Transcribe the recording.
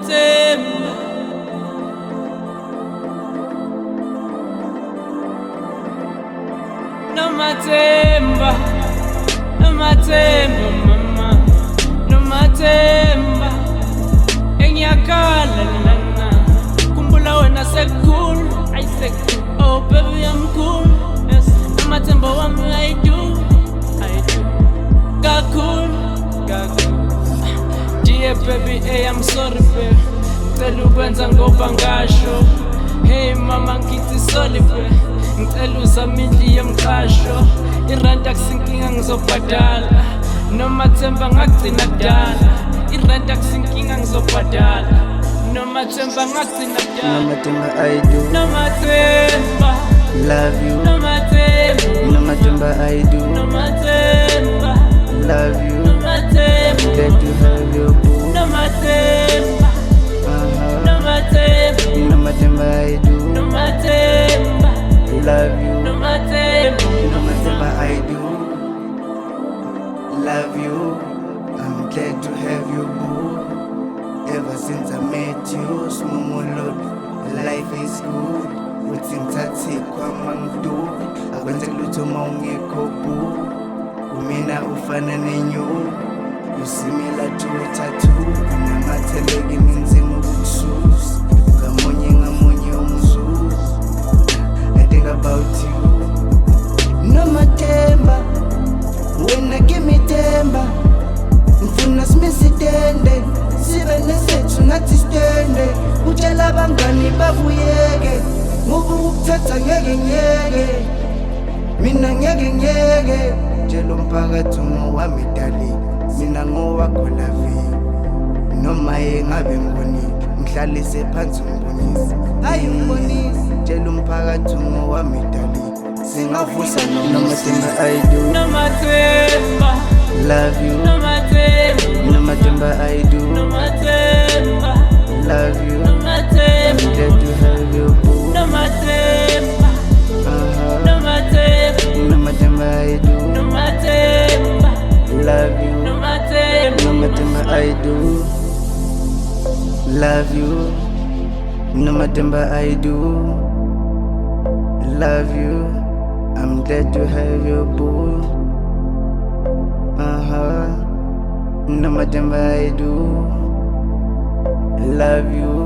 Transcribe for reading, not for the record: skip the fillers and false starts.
Nomathemba, Nomathemba, Nomathemba mama, Nomathemba engiyakhala lana, kumbula wena secool, I secool, oh baby I'm cool, yes, Nomathemba wami I do, kakhulu. Dear baby, hey I'm sorry babe, ngicela ukwenza ngoba ngasho. Hey mama ngithi sorry babe, ngicela uzame indli yomqasho. Irent akusinkinga ngizobhadala, Nomathemba ngagcina kudala. Irent akusinkinga ngizobhadala, Nomathemba ngagcina kudala. Nomathemba I do, Nomathemba love you. Nomathemba, Nomathemba I do, Nomathemba, love you. Nomathemba, Glad to have your boo. Nomathemba, Nomathemba, Nomathemba I do, Nomathemba, love you. Nomathemba, Nomathemba I do, love you. I'm glad to have you boo. Ever since I met you, small Lord, life is good. Uthi ngithathe kwama ngidubi, akwenze lutho mawungekho boo. Kumina ufana nenyu, you similar to a tattoo. Unamatheleke ninzima ukukususa, ngamunye umzuzu. I think about you, Nomathemba. Wena give me temba, ngifuna simisitende, sibe nesethu nathi stende. Utshela abangani babuyeke, ngoba ukuthatha ngeke, mina ngeke. Tshela umphakathi ngowami dali, mina ngowakho lavi. Noma engabe ngibonile, ngihlalise phansi ngibonise. Hayi ngibonise, tshela umphakathi ngowami dali, singavusa Nomathemba I do, Nomathemba, love you. Nomathemba, Nomathemba I do, Nomathemba, love you. Nomathemba, Glad to have your boo. Nomathemba, Nomathemba, Nomathemba I do, Nomathemba, love you. Nomathemba, Nomathemba I do, love you. Nomathemba I do, love you. I'm glad to have your boo. Nomathemba I do, love you.